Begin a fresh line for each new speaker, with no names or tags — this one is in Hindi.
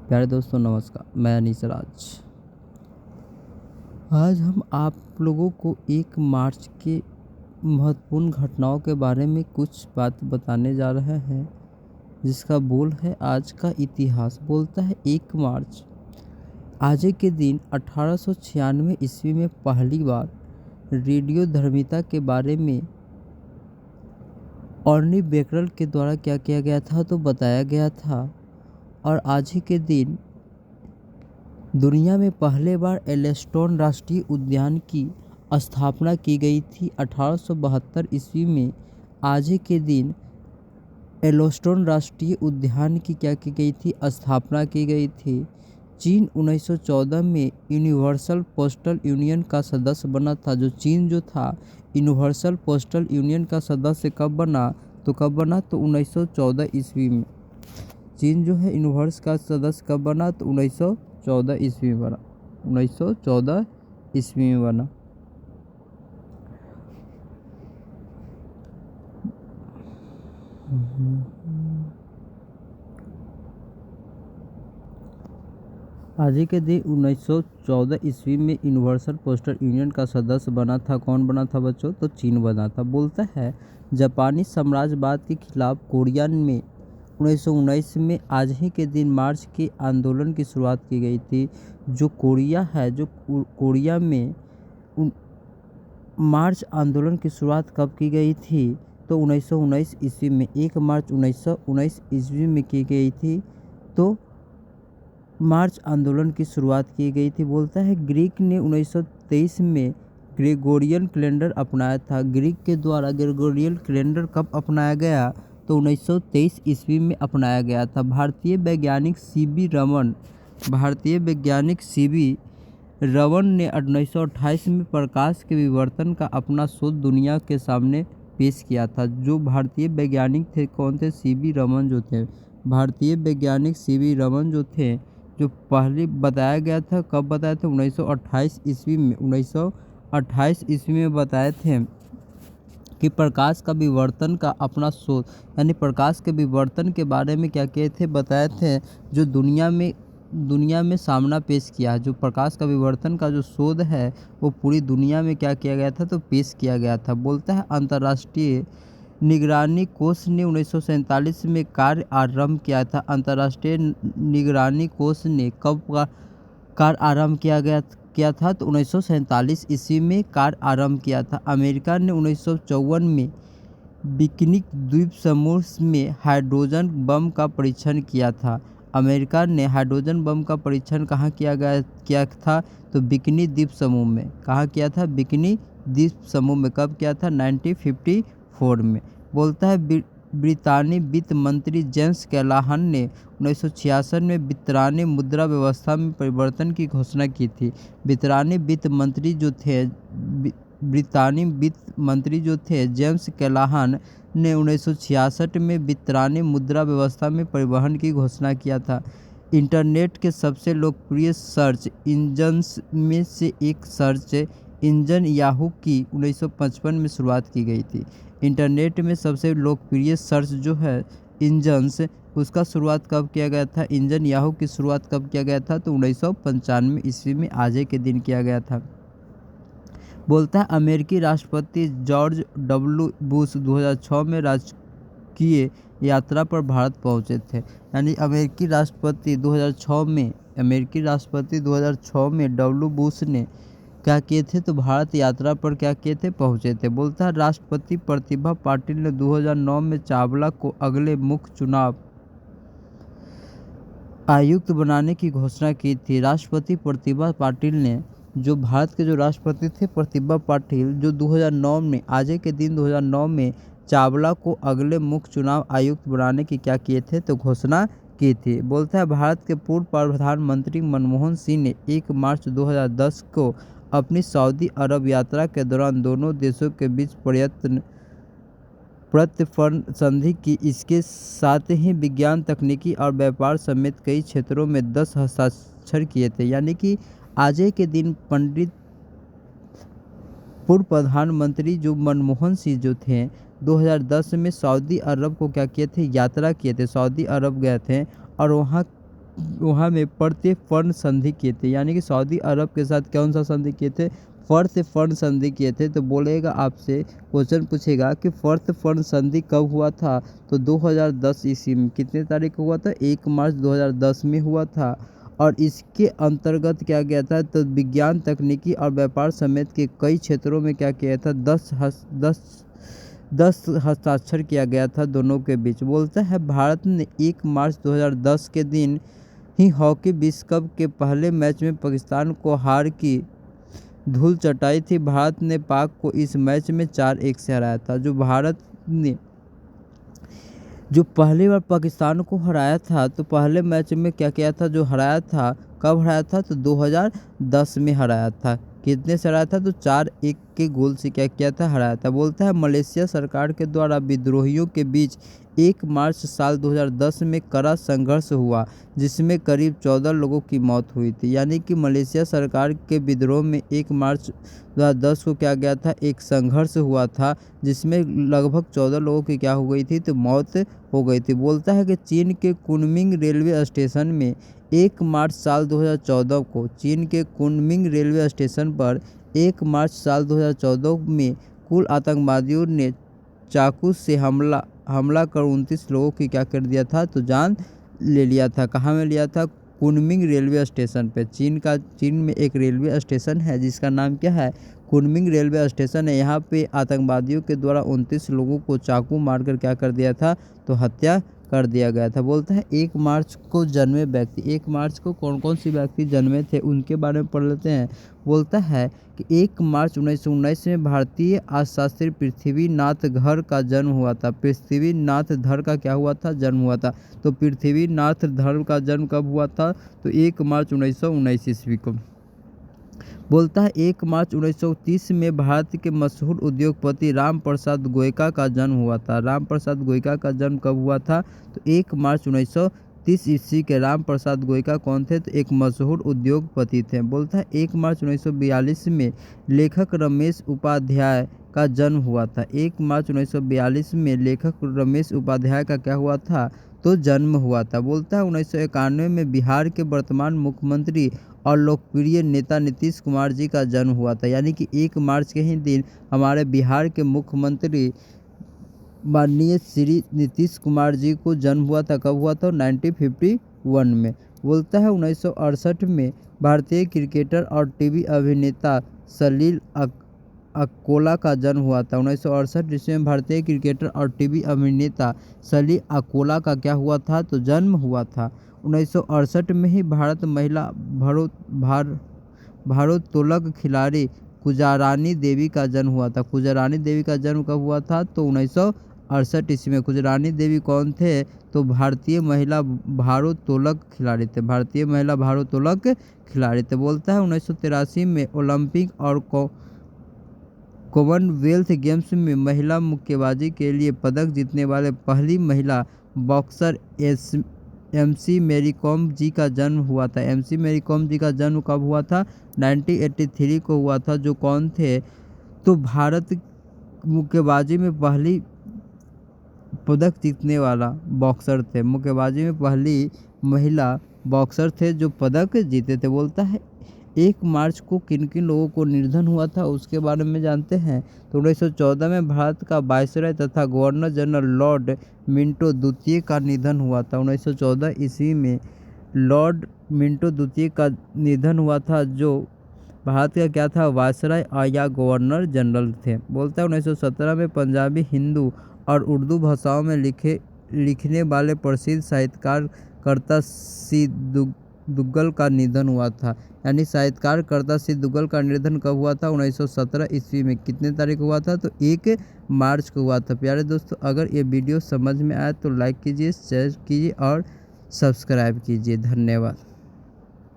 प्यारे दोस्तों नमस्कार, मैं अनीस राज। आज हम आप लोगों को 1 मार्च के महत्वपूर्ण घटनाओं के बारे में कुछ बात बताने जा रहे हैं, जिसका बोल है आज का इतिहास। बोलता है 1 मार्च। आज के दिन 1896 ईस्वी में पहली बार रेडियोधर्मिता के बारे में ऑर्नी बेकरल के द्वारा क्या किया गया था तो बताया गया था। और आज ही के दिन दुनिया में पहले बार येलोस्टोन राष्ट्रीय उद्यान की स्थापना की गई थी 1872 ईस्वी में। आज ही के दिन येलोस्टोन राष्ट्रीय उद्यान की क्या की गई थी, स्थापना की गई थी। चीन 1914 में यूनिवर्सल पोस्टल यूनियन का सदस्य बना था। चीन जो था यूनिवर्सल पोस्टल यूनियन का सदस्य कब बना तो 1914 ईस्वी में। चीन जो है यूनिवर्स का सदस्य कब बना तो 1914 ईस्वी में बना। 1914 ईस्वी में बना। आज ही के दिन 1914 ईस्वी में यूनिवर्सल पोस्टल यूनियन का सदस्य बना था। कौन बना था बच्चों? तो चीन बना था। बोलता है जापानी साम्राज्यवाद के खिलाफ कोरिया में 1919 में आज ही के दिन मार्च के आंदोलन की शुरुआत की गई थी। जो कोरिया में मार्च आंदोलन की शुरुआत कब की गई थी तो 1919 ईस्वी में। 1 मार्च 1919 ईस्वी में की गई थी तो मार्च आंदोलन की शुरुआत की गई थी। बोलता है ग्रीक ने 1923 में ग्रेगोरियन कैलेंडर अपनाया था। ग्रीक के द्वारा ग्रेगोरियन कैलेंडर कब अपनाया गया तो 1923 ईस्वी में अपनाया गया था। भारतीय वैज्ञानिक सीवी रमन ने 1928 में प्रकाश के विवर्तन का अपना शोध दुनिया के सामने पेश किया था। जो भारतीय वैज्ञानिक थे कौन थे? सीवी रमन जो थे। भारतीय वैज्ञानिक सीवी रमन जो थे, जो पहले बताया गया था, कब बताया था? 1928 ईस्वी में। 1928 ईस्वी में बताए थे कि प्रकाश का विवर्तन का अपना शोध, यानी प्रकाश के विवर्तन के बारे में क्या किए थे, बताए थे। जो दुनिया में सामना पेश किया है। जो प्रकाश का विवर्तन का जो शोध है वो पूरी दुनिया में क्या किया गया था तो पेश किया गया था। बोलता है अंतर्राष्ट्रीय निगरानी कोष ने 1947 में कार्य आरंभ किया था। अंतर्राष्ट्रीय निगरानी कोष ने कब कार्य आरंभ किया था तो 1947 ईस्वी में कार्य आरंभ किया था। अमेरिका ने 1954 में बिकनी द्वीप समूह में हाइड्रोजन बम का परीक्षण किया था। अमेरिका ने हाइड्रोजन बम का परीक्षण कहाँ किया था तो बिकनी द्वीप समूह में। कहाँ किया था? बिकनी द्वीप समूह में। कब किया था? 1954 में। बोलता है ब्रितानी वित्त मंत्री जेम्स कैलाहन ने 1966 में ब्रितानी मुद्रा व्यवस्था में परिवर्तन की घोषणा की थी। ब्रितानी वित्त मंत्री जो थे जेम्स कैलाहन ने 1966 में ब्रितानी मुद्रा व्यवस्था में परिवहन की घोषणा किया था। इंटरनेट के सबसे लोकप्रिय सर्च इंजन्स में से एक सर्च इंजन याहू की 1955 में शुरुआत की गई थी। इंटरनेट में सबसे लोकप्रिय सर्च जो है इंजन्स, उसका शुरुआत कब किया गया था? इंजन याहू की शुरुआत कब किया गया था तो 1995 ईस्वी में आज के दिन किया गया था। बोलता है अमेरिकी राष्ट्रपति जॉर्ज डब्ल्यू बुश 2006 में राजकीय यात्रा पर भारत पहुंचे थे। यानी अमेरिकी राष्ट्रपति 2006 में डब्ल्यू बुश ने क्या किए थे तो भारत यात्रा पर क्या किए थे? पहुंचे थे। बोलता है राष्ट्रपति प्रतिभा पाटिल ने 2009 में चावला को अगले मुख्य चुनाव आयुक्त बनाने की घोषणा की थी। राष्ट्रपति प्रतिभा पाटिल ने, जो भारत के जो राष्ट्रपति थे प्रतिभा पाटिल, जो 2009 में, आज के दिन 2009 में चावला को अगले मुख्य चुनाव आयुक्त बनाने की क्या किए थे तो घोषणा की थी। बोलता है भारत के पूर्व प्रधानमंत्री मनमोहन सिंह ने 1 मार्च 2010 को अपनी सऊदी अरब यात्रा के दौरान दोनों देशों के बीच प्रतिफल संधि की। इसके साथ ही विज्ञान, तकनीकी और व्यापार समेत कई क्षेत्रों में 10 हस्ताक्षर किए थे। यानी कि आज के दिन पूर्व प्रधानमंत्री जो मनमोहन सिंह जो थे 2010 में सऊदी अरब को क्या किए थे? यात्रा किए थे। सऊदी अरब गए थे और वहाँ वहाँ में प्रत्येक फर्ण संधि किए थे, यानी कि सऊदी अरब के साथ कौन सा संधि किए थे, फर्स्ट फर्ण संधि किए थे। तो बोलेगा आपसे क्वेश्चन पूछेगा कि फर्स्ट फर्ण संधि कब हुआ था, तो 2010 ईस्वी में। कितने तारीख को हुआ था, 1 मार्च 2010 में हुआ था। और इसके अंतर्गत क्या गया था, तो विज्ञान, तकनीकी और व्यापार समेत के कई क्षेत्रों में क्या किया था, 10 हस्ताक्षर किया गया था दोनों के बीच। बोलता है भारत ने 1 मार्च 2010 के दिन ही हॉकी विश्व कप के पहले मैच में पाकिस्तान को हार की धूल चटाई थी। भारत ने पाक को इस मैच में 4-1 से हराया था। जो भारत ने जो पहली बार पाकिस्तान को हराया था, तो पहले मैच में क्या किया था, जो हराया था, कब हराया था, तो 2010 में हराया था। कितने से हराया था, तो 4-1 के गोल से क्या किया था, हराया था। बोलता है मलेशिया सरकार के द्वारा विद्रोहियों के बीच 1 मार्च साल 2010 में कड़ा संघर्ष हुआ, जिसमें करीब 14 लोगों की मौत हुई थी। यानी कि मलेशिया सरकार के विद्रोह में 1 मार्च 2010 को क्या गया था, एक संघर्ष हुआ था, जिसमें लगभग 14 लोगों की क्या हो गई थी, तो मौत हो गई थी। बोलता है कि चीन के कुनमिंग रेलवे स्टेशन में 1 मार्च साल 2014 को, चीन के कुनमिंग रेलवे स्टेशन पर 1 मार्च साल 2014 में कुल आतंकवादियों ने चाकू से हमला कर 29 लोगों की क्या कर दिया था, तो जान ले लिया था। कहाँ में लिया था, कुनमिंग रेलवे स्टेशन पे। चीन में एक रेलवे स्टेशन है जिसका नाम क्या है, कुनमिंग रेलवे स्टेशन है। यहाँ पे आतंकवादियों के द्वारा 29 लोगों को चाकू मारकर क्या कर दिया था, तो हत्या कर दिया गया था। बोलता है 1 मार्च को जन्मे व्यक्ति, 1 मार्च को कौन कौन से व्यक्ति जन्मे थे, उनके बारे में पढ़ लेते हैं। बोलता है कि 1 मार्च 1919 में भारतीय अर्थशास्त्री पृथ्वीनाथ घर का जन्म हुआ था। पृथ्वीनाथ धर का क्या हुआ था, जन्म हुआ था। तो पृथ्वीनाथ धर का जन्म कब हुआ था, तो 1 मार्च 1919 ईस्वी को। बोलता है 1 मार्च 1930 में भारत के मशहूर उद्योगपति राम प्रसाद गोयका का जन्म हुआ था। राम प्रसाद गोयका का जन्म कब हुआ था, तो 1 मार्च 1930 ईस्वी के। राम प्रसाद गोयका कौन थे, तो एक मशहूर उद्योगपति थे। बोलता है 1 मार्च 1942 में लेखक रमेश उपाध्याय का जन्म हुआ था। 1 मार्च 1942 में लेखक रमेश उपाध्याय का क्या हुआ था, तो जन्म हुआ था। बोलता है 1991 में बिहार के वर्तमान मुख्यमंत्री और लोकप्रिय नेता नीतीश कुमार जी का जन्म हुआ था। यानी कि 1 मार्च के ही दिन हमारे बिहार के मुख्यमंत्री माननीय श्री नीतीश कुमार जी को जन्म हुआ था। कब हुआ था, 1951 में। बोलता है 1968 में भारतीय क्रिकेटर और टीवी अभिनेता सलील अकोला का जन्म हुआ था। 1968 ईस्वी में भारतीय क्रिकेटर और टीवी अभिनेता सलील अकोला का क्या हुआ था, तो जन्म हुआ था। 1968 में ही भारत महिला भारोत्तोलक खिलाड़ी कुजारानी देवी का जन्म हुआ था। कुजारानी देवी का जन्म कब हुआ था, तो 1968 ईस्वी में। कुजारानी देवी कौन थे, तो भारतीय महिला भारोत्तोलक खिलाड़ी थे। भारतीय महिला भारोत्तोलक खिलाड़ी थे। बोलता है 1983 में ओलंपिक और कॉमनवेल्थ गेम्स में महिला मुक्केबाजी के लिए पदक जीतने वाले पहली महिला बॉक्सर एमसी मैरी कॉम जी का जन्म हुआ था। एमसी मैरी कॉम जी का जन्म कब हुआ था, 1983 को हुआ था। जो कौन थे, तो भारत मुक्केबाजी में पहली पदक जीतने वाला बॉक्सर थे। मुक्केबाजी में पहली महिला बॉक्सर थे जो पदक जीते थे। बोलता है 1 मार्च को किन किन लोगों को निधन हुआ था, उसके बारे में जानते हैं। तो 1914 में भारत का वायसराय तथा गवर्नर जनरल लॉर्ड मिंटो द्वितीय का निधन हुआ था। 1914 ईस्वी में लॉर्ड मिंटो द्वितीय का निधन हुआ था, जो भारत का क्या था, वायसराय या गवर्नर जनरल थे। बोलता है 1917 में पंजाबी, हिंदू और उर्दू भाषाओं में लिखने वाले प्रसिद्ध साहित्यकार कर्ता सी दुग्गल का निधन हुआ था। यानी साहित्यकार कर्ता सी दुग्गल का निधन कब हुआ था, 1917 ईस्वी में। कितने तारीख हुआ था, तो 1 मार्च को हुआ था। प्यारे दोस्तों, अगर ये वीडियो समझ में आए तो लाइक कीजिए, शेयर कीजिए और सब्सक्राइब कीजिए। धन्यवाद।